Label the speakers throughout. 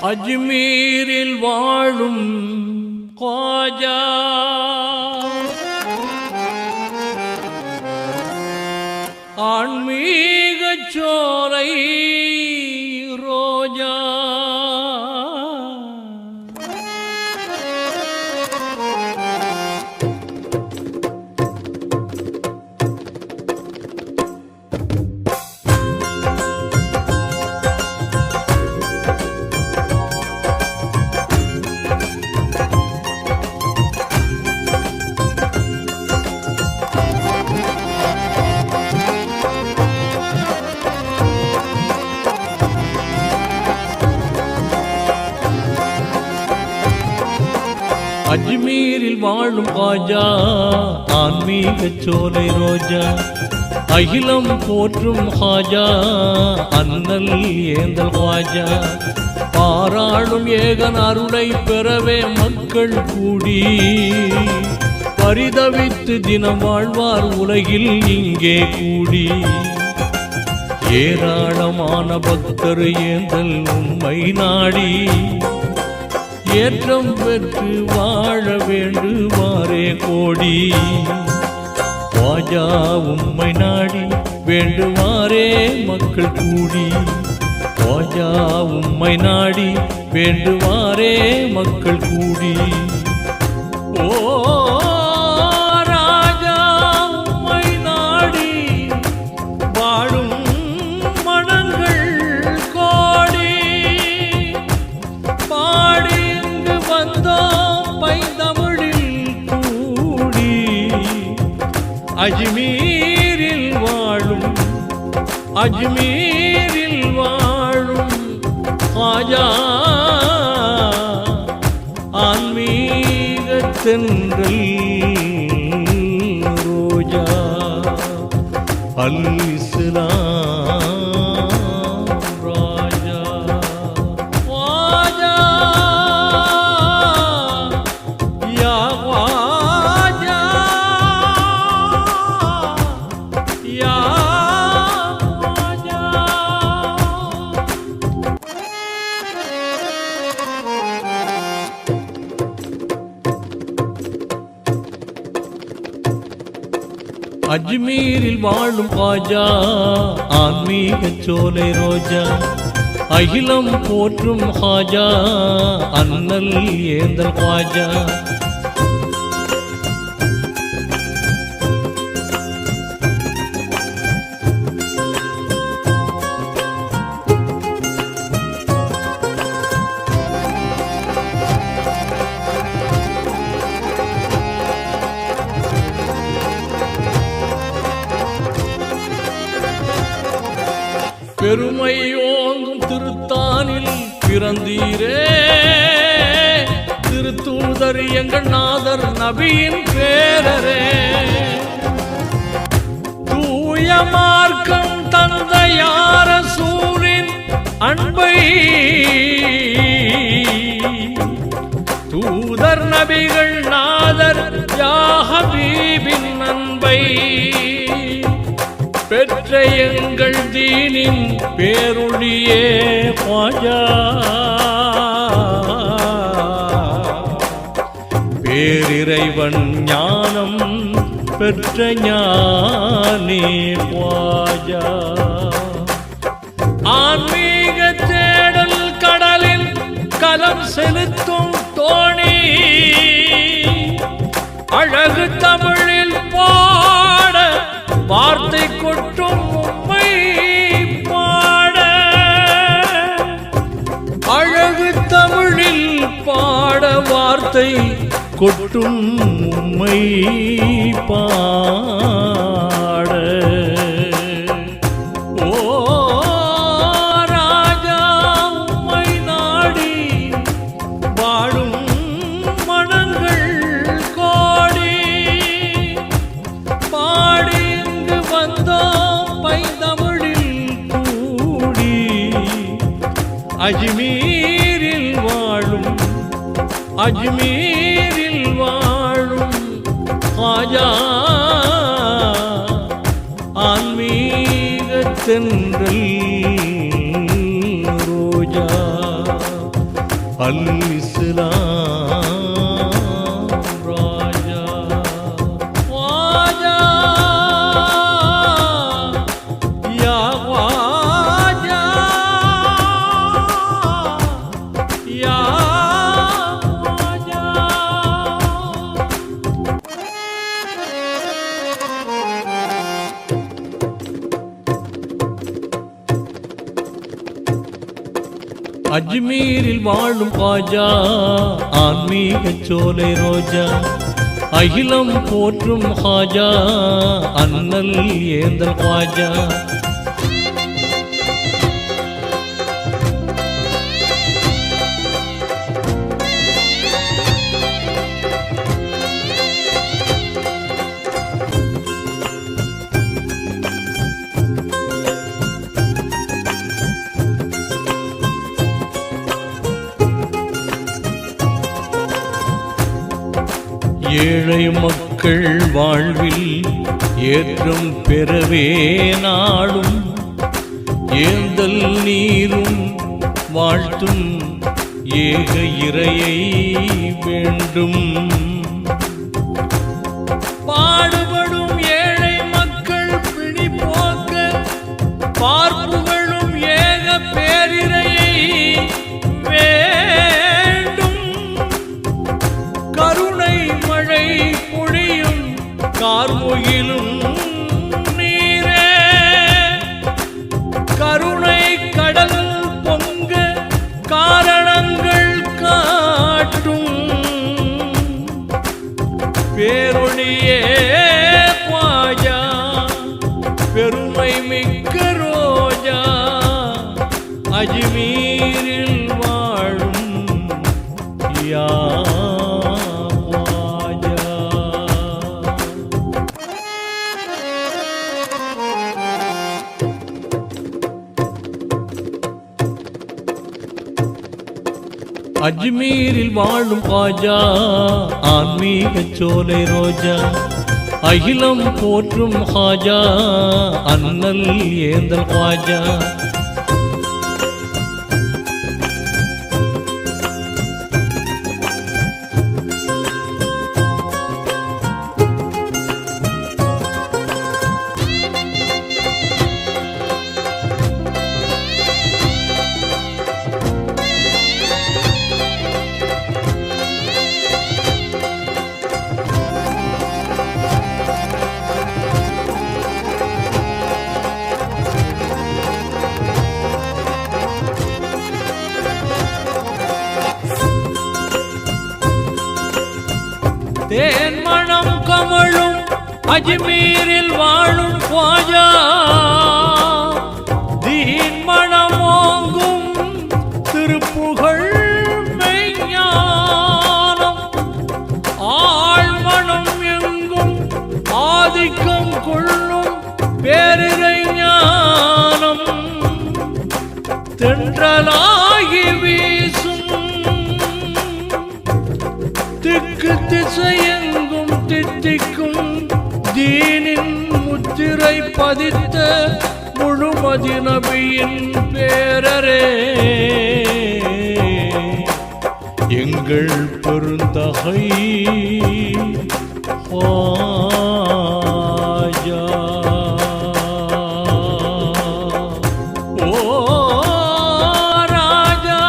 Speaker 1: அஜ்மீரில் வாழும் ख्वाजा ஆன்மீகச் சோலை ரோஜா அஜ்மீரில் வாழும் ख्वाजा ஆன்மீகச் சோலை ரோஜா அகிலம் போற்றும் ख्वाजा அண்ணல் ஏந்தல் ख्वाजा பாராளும் ஏகன் அருளை பெறவே மக்கள் கூடி பரிதவித்து தினம் வாழ்வார் உலகில் இங்கே கூடி ஏராளமான பக்தர் ஏந்தல் உம்மை நாடி ஏற்றம் பெற்று வாழ வேண்டுமாறே கோடி ख्वाजा உம்மை நாடி வேண்டுமாறே மக்கள் கூடி ख्वाजा உம்மை நாடி வேண்டுமாறே மக்கள் கூடி ஓ ராஜா உம்மை நாடி வாழும் மனங்கள் கோடி பாடி வந்தோம் பைந்தமிழில் கூடி அஜ்மீரில் வாழும் ख्वाजा ஆன்மீகத் தென்றல் ரோஜா அல் இஸ்லாம் அஜ்மீரில் வாழும் ख्वाजा ஆன்மீகச் சோலை ரோஜா அகிலம் போற்றும் ख्वाजा அண்ணல் ஏந்தல் ख्वाजा பெருமை ஓங்கும் திருத்தானில் பிறந்தீரே திருத்தூதர் எங்கள் நாதர் நபியின் பேரரே தூய மார்க்கம் தந்த யார சூரின் அன்பை தூதர் நபிகள் நாதர் யா ஹபீபின் அன்பை பெற்ற எங்கள் தீனின் பேருளியே ख्वाजा பேரிறைவன் ஞானம் பெற்ற ஞானே ख्वाजा ஆன்மீக தேடல் கடலில் கலம் செலுத்தும் தோணி அழகு தமிழில் பாட வார்த்தை கொட்டும் உம்மை பாட அழகு தமிழில் பாட வார்த்தை கொட்டும் உம்மை பாட ஓ ராஜா உம்மை நாடி வாழும் மனங்கள் கோடி பாடி வந்தோம் பைந்தமிழில் கூடி அஜ்மீரில் வாழும் ख्वाजा ஆன்மீகத் தென்றல் ரோஜா அல் இஸ்லாம் ராஜா வாஜா யா வாஜா யா வாஜா. அஜ்மீரில் வாழும் காஜா ஆன்மீக சோலை ரோஜா அகிலம் போற்றும் ஹாஜா அண்ணல் ஏந்தல் காஜா. ஏழை மக்கள் வாழ்வில் ஏற்றம் பெறவே நாடும் ஏந்தல் நீரும் வாழ்த்தும் ஏக இறையை வேண்டும். பாடுபடும் ஏழை மக்கள் பிணி போக்க பார்ப்புகளும் ஏக பேரிரையை வேண்டும். கருணை மழை பொழியும் கார்முகிலும் நீரே கருணை கடல் பொங்க காரணங்கள் காட்டும் பேரொழியே பாஜா பெருமை மிக்க ரோஜா அஜ்மீரில் வாழும் யா அஜ்மீரில் வாழும் காஜா ஆன்மீக சோலை ரோஜா அகிலம் போற்றும் ஹாஜா அண்ணல் ஏந்தல் காஜா. தேன் மணம் கமழும் அஜ்மீரில் வாழும் ख्वाजा தீன் மணமோங்கும் திருப்புகழ் மெய்ஞானம் ஆழ்மணம் எங்கும் ஆதிக்கம் கொள்ளும் பேரிரை ஞானம் தென்றலாகி வீசும் திக்கு திசையெங்கும் தித்திக்கும் தீனின் முத்திரை பதித்த முழுமதி நபியின் பேரரே எங்கள் பெருந்தகை ख्वाजा. ஓ ராஜா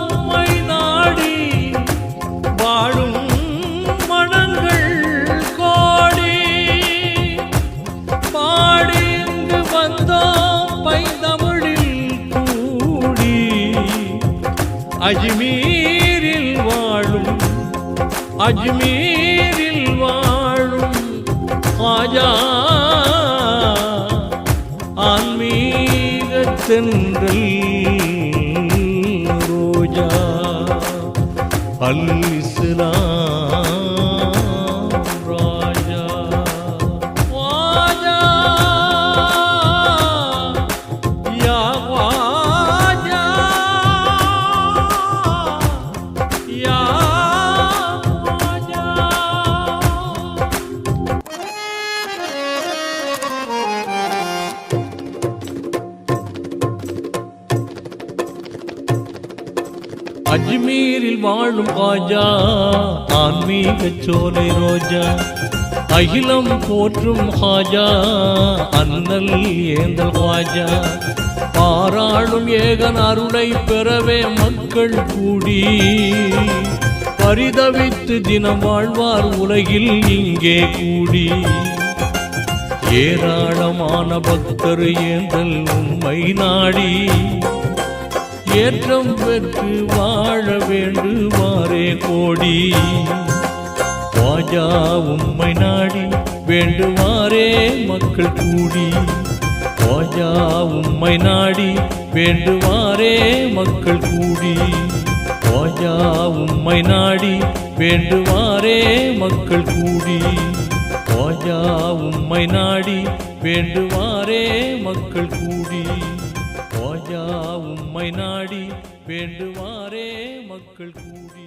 Speaker 1: உம்மை நாடி வாழும் மனங்கள் கோடி பாடி இங்கு வந்தோம் பைந்தமிழில் கூடி அஜ்மீரில் வாழும் அஜ்மீரில் வாழும் ख्वाजा ஆன்மீக தென்றல் ரோஜா அல் இஸ்லாம் ராஜா ख्वाजा யா ख्वाजा யா அஜ்மீரில் வாழும் காஜா ஆன்மீக சோலை ரோஜா அகிலம் போற்றும் ஹாஜா அண்ணல் ஏந்தல் வாஜா பாராளும் ஏகன் அருளை பெறவே மக்கள் கூடி பரிதவித்து தினம் வாழ்வார் உலகில் இங்கே கூடி ஏராளமான பக்தர் ஏந்தல் உண்மை நாடி ஏற்றம் பெற்று வாழ வேண்டுவாரே கோடி வாஜா உண்மை நாடி வேண்டுவாரே மக்கள் கூடி வாஜா உண்மை நாடி வேண்டுவாரே மக்கள் கூடி வாஜா உண்மை நாடி வேண்டுவாரே மக்கள் கூடி வாஜா உம்மை நாடி வேண்டுவாரே மக்கள் கூடி வாஜா உம்மை நாடி வேண்டுவாரே மக்கள் கூடி